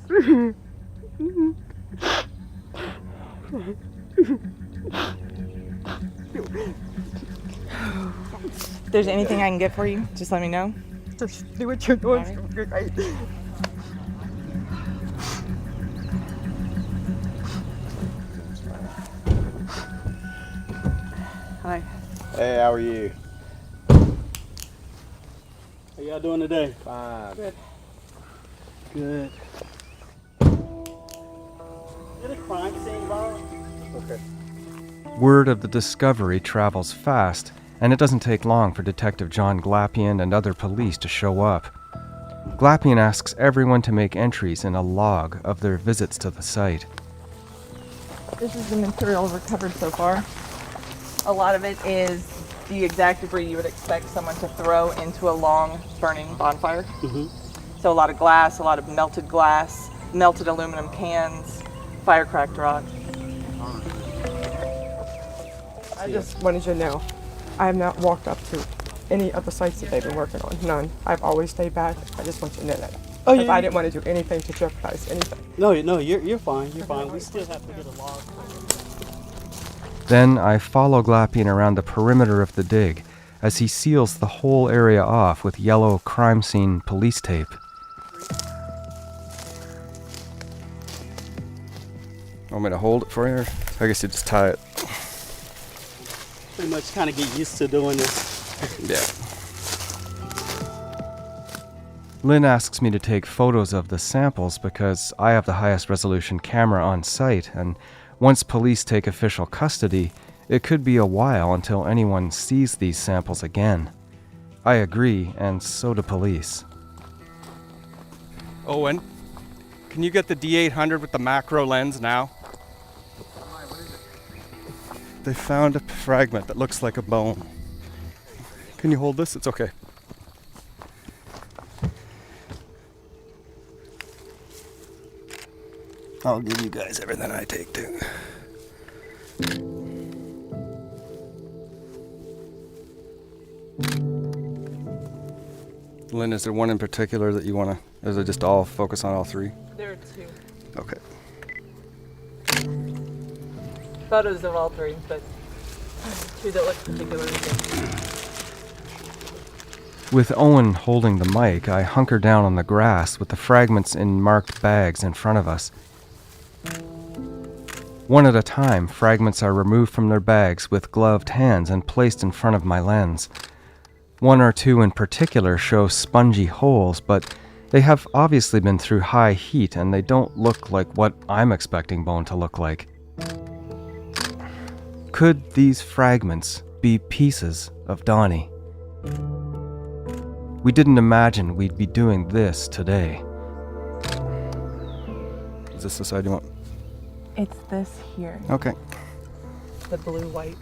If there's anything I can get for you, just let me know. Just do what you're doing. Right. Hi. Hey, how are you? How y'all doing today? Fine. Good. Good. Get a crime scene, Bob. Okay. Word of the discovery travels fast, and it doesn't take long for Detective John Glapian and other police to show up. Glapian asks everyone to make entries in a log of their visits to the site. This is the material recovered so far. A lot of it is the exact debris you would expect someone to throw into a long burning bonfire. Mm-hmm. So a lot of glass, a lot of melted glass, melted aluminum cans, fire-cracked rock. I just wanted you to know, I have not walked up to any of the sites that they've been working on. None. I've always stayed back. I just want you to know that. Oh, Because yeah, I didn't want to do anything to jeopardize anything. No, you're fine. You're fine. We still have to get a log. Then I follow Glapian around the perimeter of the dig as he seals the whole area off with yellow crime scene police tape. Want me to hold it for you? Or I guess you just tie it. Pretty much kind of get used to doing this. Yeah. Lynn asks me to take photos of the samples because I have the highest resolution camera on site, and once police take official custody, it could be a while until anyone sees these samples again. I agree, and so do police. Owen, can you get the D800 with the macro lens now? They found a fragment that looks like a bone. Can you hold this? It's okay. I'll give you guys everything I take too. Lynn, is there one in particular that you want to, or is it just all focus on all three? There are two. Okay. Photos of all three, but two that look particularly good. With Owen holding the mic, I hunker down on the grass with the fragments in marked bags in front of us. One at a time, fragments are removed from their bags with gloved hands and placed in front of my lens. One or two in particular show spongy holes, but they have obviously been through high heat and they don't look like what I'm expecting bone to look like. Could these fragments be pieces of Donnie? We didn't imagine we'd be doing this today. Is this the side you want? It's this here. Okay. The blue-white.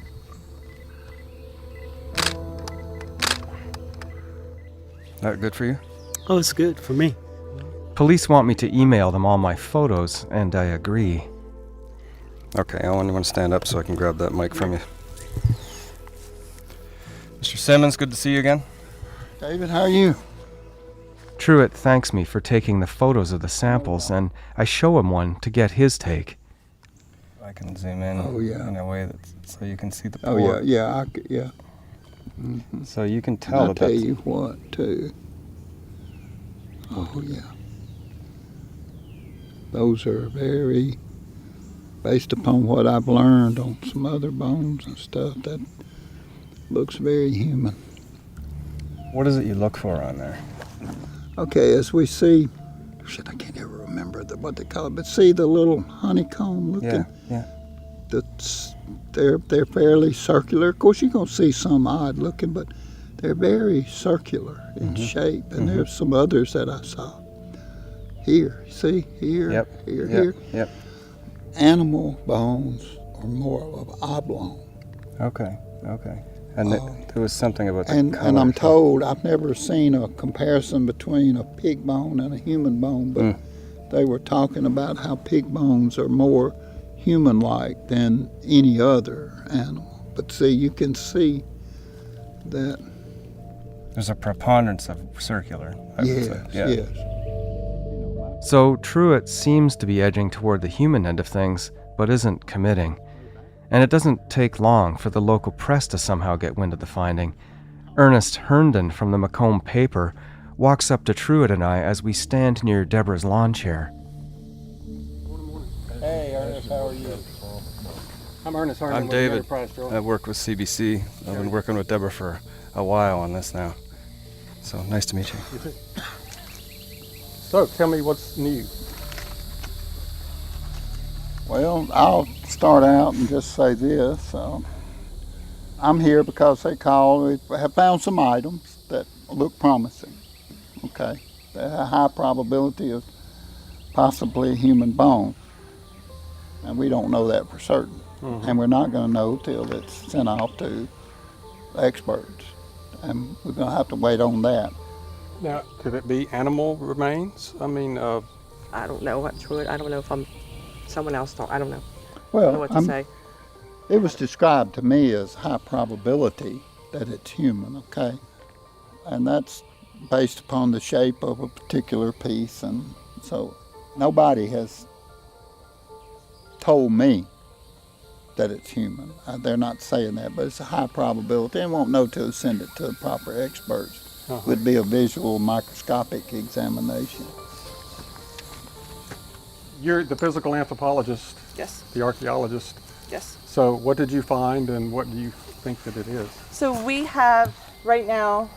That good for you? Oh, it's good for me. Police want me to email them all my photos, and I agree. Okay, Owen, you want to stand up so I can grab that mic from you? Mr. Simmons, good to see you again. David, how are you? Truitt thanks me for taking the photos of the samples, and I show him one to get his take. I can zoom in in a way that so you can see the Oh, port. yeah. Mm-hmm. So you can tell I'll that tell that's... you what, too. Oh, yeah. Those are very, based upon what I've learned on some other bones and stuff, that looks very human. What is it you look for on there? Okay, as we see, I can't ever remember what they call it, but see the little honeycomb looking? Yeah. They're fairly circular. Of course, you're going to see some odd looking, but they're very circular in shape. And there's some others that I saw. Here, see? Here, here. Yep. Animal bones are more of oblong. Okay. And there was something about the color. And I'm told, I've never seen a comparison between a pig bone and a human bone, but they were talking about how pig bones are more human-like than any other animal. But see, you can see that. There's a preponderance of circular, I would say. Yeah. Yes. So Truitt seems to be edging toward the human end of things, but isn't committing. And it doesn't take long for the local press to somehow get wind of the finding. Ernest Herndon from the Macomb paper walks up to Truitt and I as we stand near Debra's lawn chair. Hey, Ernest, how are you? I'm Ernest Herndon. I'm David. I work with CBC. I've been working with Debra for a while on this now. So nice to meet you. You too. So, tell me what's new. Well, I'll start out and just say this. I'm here because they have found some items that look promising. Okay, they have a high probability of possibly human bone, and we don't know that for certain. Mm-hmm. And we're not going to know till it's sent off to experts, and we're going to have to wait on that. Now, could it be animal remains? I mean, I don't know what Truitt. I don't know if I'm someone else. I don't know. Well, I don't know what to say. It was described to me as high probability that it's human, okay? And that's based upon the shape of a particular piece, and so nobody has told me that it's human. They're not saying that, but it's a high probability, and won't know till send it to the proper experts. Would be a visual microscopic examination. You're the physical anthropologist. Yes. The archaeologist. Yes. So what did you find and what do you think that it is? So we have right now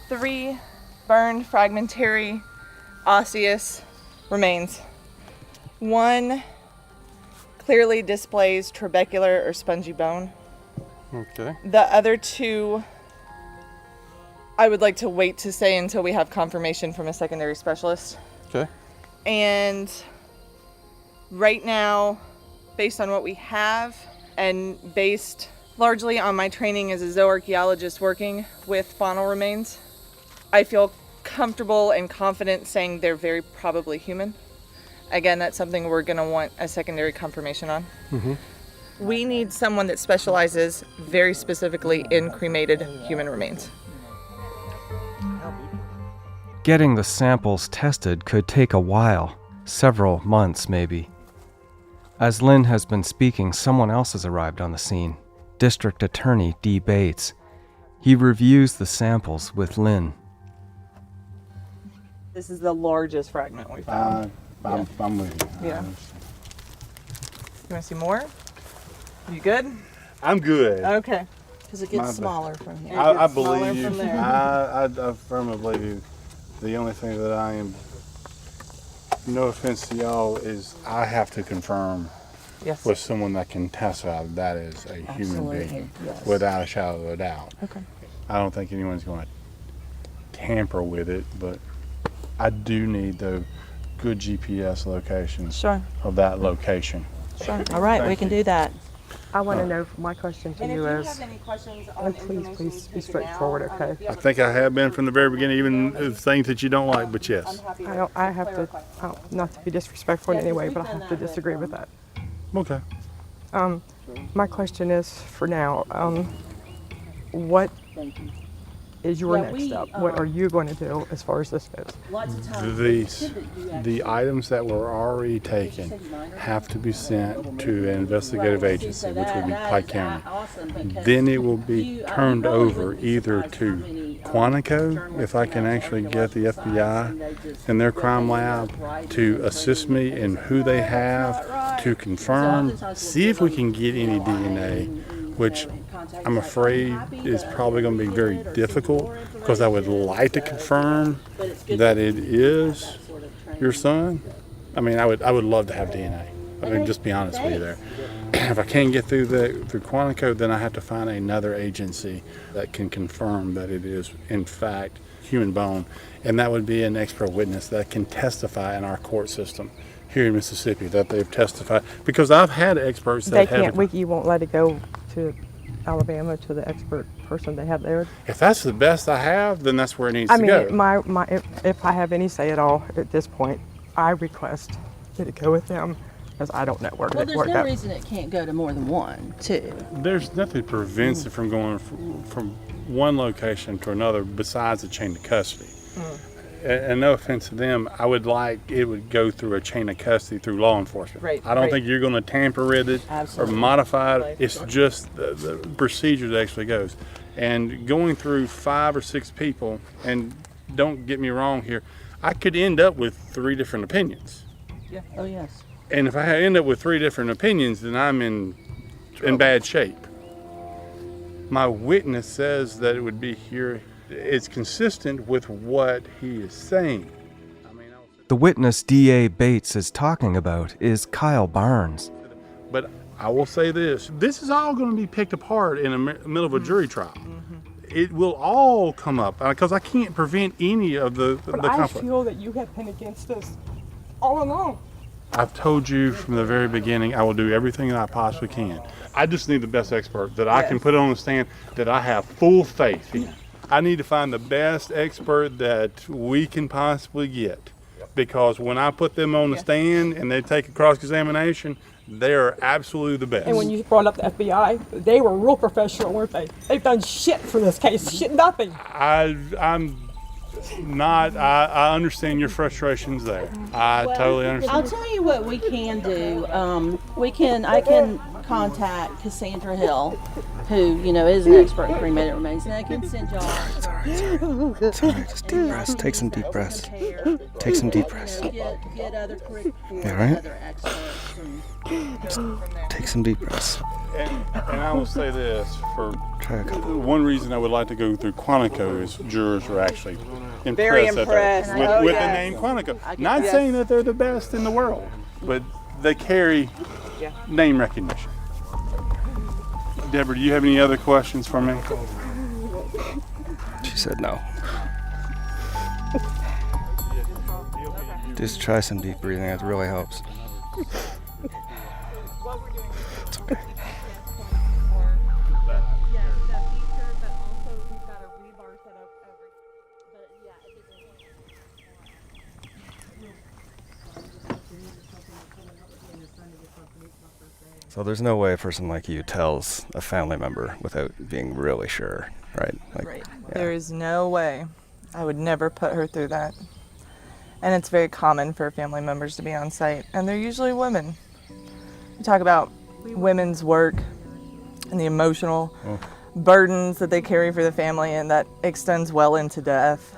3 burned fragmentary osseous remains. One clearly displays trabecular or spongy bone. Okay. The other 2, I would like to wait to say until we have confirmation from a secondary specialist. Okay. And right now, based on what we have and based largely on my training as a zooarchaeologist working with faunal remains, I feel comfortable and confident saying they're very probably human. Again, that's something we're going to want a secondary confirmation on. Mm-hmm. We need someone that specializes very specifically in cremated human remains. Getting the samples tested could take a while, several months maybe. As Lynn has been speaking, someone else has arrived on the scene, District Attorney D. Bates. He reviews the samples with Lynn. This is the largest fragment we found. I'm with you. Yeah. You want to see more? You good? I'm good. Okay. Because it gets smaller from here. I smaller believe you. from there. I firmly believe you. The only thing that I am, no offense to y'all, is I have to confirm Yes. with someone that can testify that is a human being, yes. without a shadow of a doubt. Okay. I don't think anyone's going to tamper with it, but I do need the good GPS locations Sure. of that location. Sure. All right, we can do that. I want to know. My question to And if you you is, have any questions on please be straightforward, okay? I think I have been from the very beginning, even the things that you don't like, but yes. I have to, not to be disrespectful in any way, but I have to disagree with that. Okay. My question is, for now, what is your next step? What are you going to do as far as this goes? The items that were already taken have to be sent to an investigative agency, which will be Pike County. Then it will be turned over either to Quantico, if I can actually get the FBI and their crime lab to assist me in who they have to confirm, see if we can get any DNA, which I'm afraid is probably going to be very difficult, because I would like to confirm that it is your son. I mean, I would love to have DNA. I mean, just be honest with you there. If I can't get through Quantico, then I have to find another agency that can confirm that it is in fact human bone, and that would be an expert witness that can testify in our court system here in Mississippi that they've testified. Because I've had experts that You won't let it go to Alabama to the expert person they have there? If that's the best I have, then that's where it needs to go. If I have any say at all at this point, I request that it go with them because I don't know where Well, it there's worked no out. reason it can't go to more than one, too. There's nothing prevents it from going from one location to another besides a chain of custody. And no offense to them, I would like it would go through a chain of custody through law enforcement. Right, I don't right. think you're going to tamper with it Absolutely. or modify it. It's just the procedure that actually goes. And going through 5 or 6 people, and don't get me wrong here, I could end up with 3 different opinions. Yeah. Oh, yes. And if I end up with 3 different opinions, then I'm in bad shape. My witness says that it would be here. It's consistent with what he is saying. The witness D.A. Bates is talking about is Kyle Barnes. But I will say this is all going to be picked apart in the middle of a jury trial. It will all come up because I can't prevent any of the But I conflict. feel that you have been against us all along. I've told you from the very beginning, I will do everything that I possibly can. I just need the best expert that I can put on the stand that I have full faith in. I need to find the best expert that we can possibly get, because when I put them on the stand and they take a cross-examination, they are absolutely the best. And when you brought up the FBI, they were real professional, weren't they? They've done shit for this case, shit nothing. I'm not, I understand your frustrations there. I totally understand. I'll tell you what we can do. I can contact Cassandra Hill, who, is an expert in cremated remains, and I can send y'all. It's all right. Just deep breaths. Take some deep breaths. Take some deep breaths. Get other You all right? other experts. Just take some deep breaths. And I will say this, for Try a couple. one reason I would like to go through Quantico is jurors are actually impressed, Very impressed. with Oh, the yes. name Quantico. Not saying that they're the best in the world, but they carry name recognition. Debra, do you have any other questions for me? She said no. Just try some deep breathing. It really helps. It's okay. So there's no way a person like you tells a family member without being really sure, right? Right. There is no way. I would never put her through that. And it's very common for family members to be on site, and they're usually women. You talk about women's work and the emotional burdens that they carry for the family, and that extends well into death.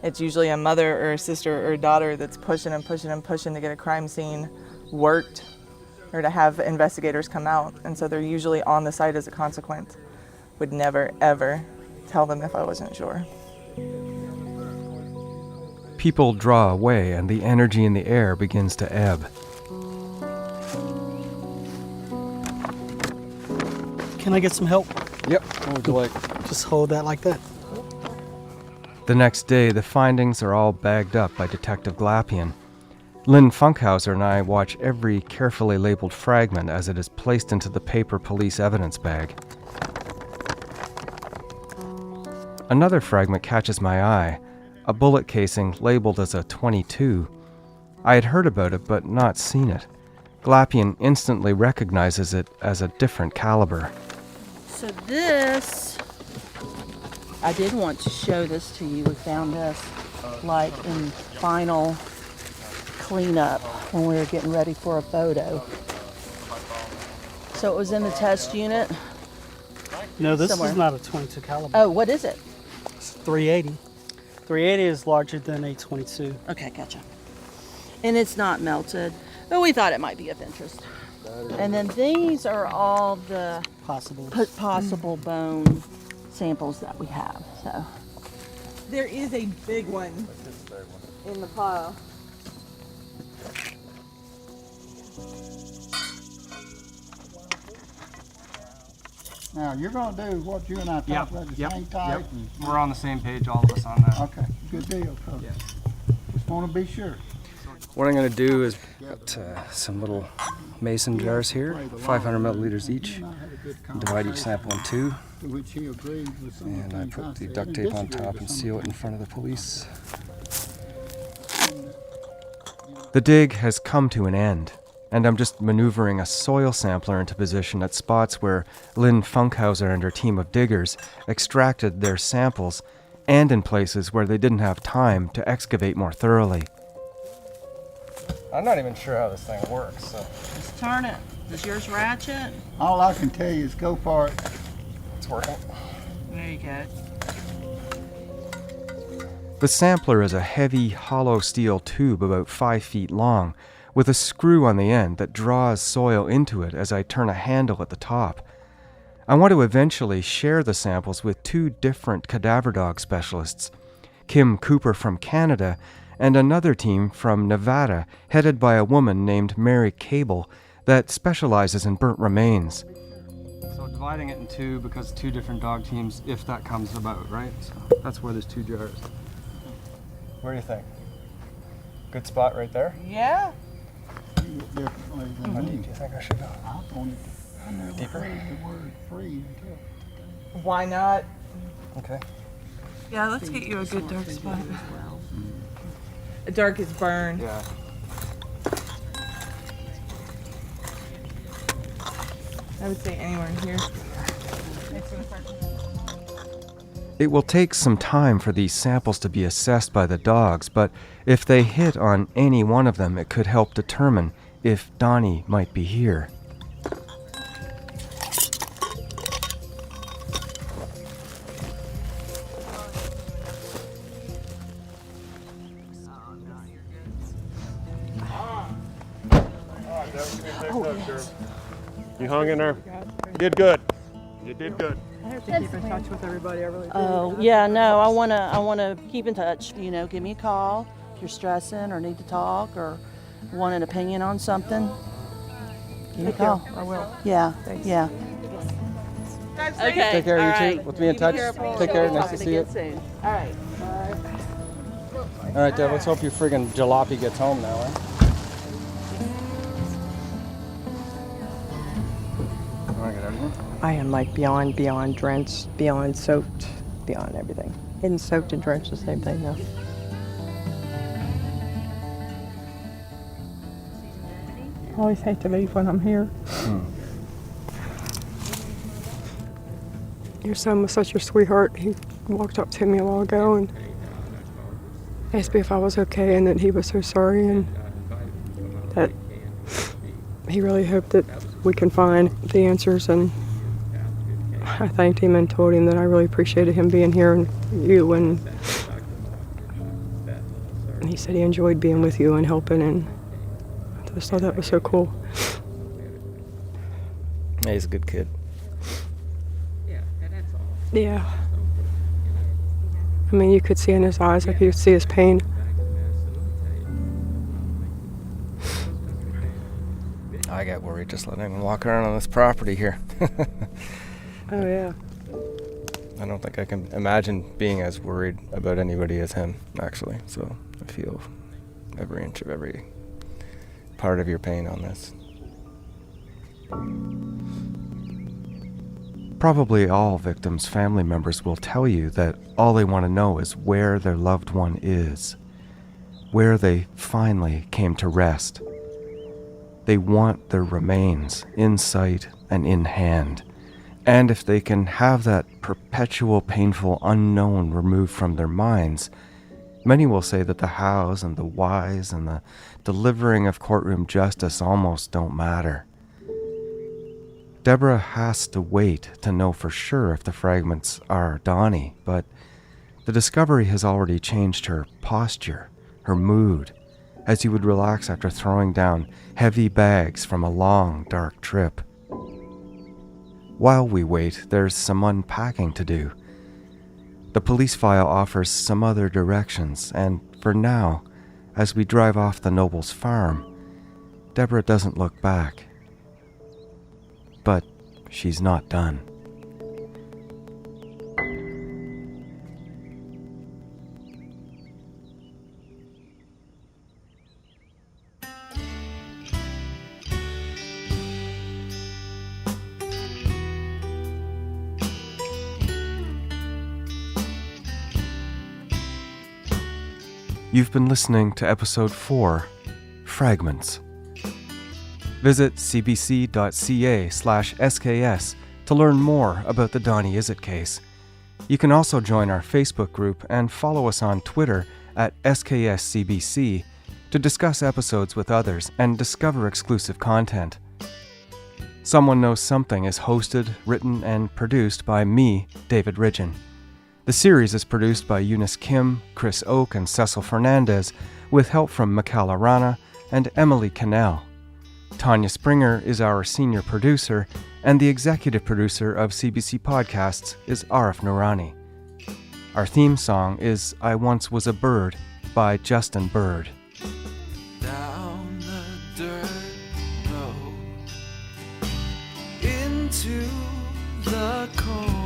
It's usually a mother or a sister or a daughter that's pushing and pushing and pushing to get a crime scene worked or to have investigators come out, and so they're usually on the site as a consequence. Would never, ever tell them if I wasn't sure. People draw away and the energy in the air begins to ebb. Can I get some help? Yep. What would you like? Just hold that like that. The next day, the findings are all bagged up by Detective Glapian. Lynn Funkhauser and I watch every carefully labeled fragment as it is placed into the paper police evidence bag. Another fragment catches my eye, a bullet casing labeled as a .22. I had heard about it but not seen it. Glapian instantly recognizes it as a different caliber. So this, I did want to show this to you. We found this like in final cleanup when we were getting ready for a photo. So it was in the test unit. No, this somewhere. is not a 22 caliber. Oh, what is it? It's 380. 380 is larger than a 22. Okay, gotcha. And it's not melted, but we thought it might be of interest. And then these are all the possible bone samples that we have. So There is a big one in the pile. Now, you're going to do what you and I talked about, just hang tight. And, We're on the same page, all of us on that. okay, good deal, Coach. Just want to be sure. What I'm going to do is got some little mason jars here, 500 milliliters each. Divide each sample in 2. To which he agreed with some And I put the duct tape on top and seal it in front of the police. The dig has come to an end. and I'm just maneuvering a soil sampler into position at spots where Lynn Funkhauser and her team of diggers extracted their samples, and in places where they didn't have time to excavate more thoroughly. I'm not even sure how this thing works, so. Just turn it. Does yours ratchet? All I can tell you is go for it. It's working. There you go. The sampler is a heavy, hollow steel tube about 5 feet long, with a screw on the end that draws soil into it as I turn a handle at the top. I want to eventually share the samples with 2 different cadaver dog specialists, Kim Cooper from Canada and another team from Nevada headed by a woman named Mary Cable that specializes in burnt remains. So dividing it in 2 because 2 different dog teams, if that comes about, right? So that's where there's 2 jars. What do you think? Good spot right there? Yeah. How deep do you think I should go? I never Deeper? heard the word free until Why not? Okay. Yeah, let's get you a good dark spot. A darkest burn. Yeah. I would say anywhere in here. It will take some time for these samples to be assessed by the dogs, but if they hit on any one of them, it could help determine if Donnie might be here. You hung in there. You did good. You did good. I have to keep in touch with everybody. I really do. Oh, yeah, no, I wanna keep in touch. You know, give me a call if you're stressing or need to talk or want an opinion on something. Give me a call. I will. Yeah, Thanks. yeah. Okay. Take care all of you right. too. We'll be in touch. Take care. Nice to see you. Soon. All right. All right, Deb, let's hope your friggin' jalopy gets home now, eh? Want to get out of here? I am like beyond drenched, beyond soaked, beyond everything. Getting soaked and drenched, the same thing now. I always hate to leave when I'm here. Your son was such a sweetheart. He walked up to me a while ago and asked me if I was okay and that he was so sorry and that he really hoped that we can find the answers. And I thanked him and told him that I really appreciated him being here and you, and he said he enjoyed being with you and helping, and I just thought that was so cool. Yeah, he's a good kid. Yeah. I mean, you could see in his eyes, like you could see his pain. I get worried just letting him walk around on this property here. Oh, yeah. I don't think I can imagine being as worried about anybody as him, actually. So I feel every inch of every part of your pain on this. Probably all victims' family members will tell you that all they want to know is where their loved one is, where they finally came to rest. They want their remains in sight and in hand, and if they can have that perpetual painful unknown removed from their minds, many will say that the hows and the whys and the delivering of courtroom justice almost don't matter. Debra has to wait to know for sure if the fragments are Donnie, but the discovery has already changed her posture, her mood, as you would relax after throwing down heavy bags from a long, dark trip. While we wait, there's some unpacking to do. The police file offers some other directions, and for now, as we drive off the Nobles farm, Debra doesn't look back. But she's not done. You've been listening to episode 4, Fragments. Visit cbc.ca/SKS to learn more about the Donnie Izzett case. You can also join our Facebook group and follow us on Twitter at SKSCBC to discuss episodes with others and discover exclusive content. Someone Knows Something is hosted, written, and produced by me, David Ridgen. The series is produced by Eunice Kim, Chris Oak, and Cecil Fernandez, with help from Mikala Rana and Emily Cannell. Tanya Springer is our senior producer, and the executive producer of CBC Podcasts is Arif Noorani. Our theme song is I Once Was a Bird by Justin Bird. Down the dirt road into the cold.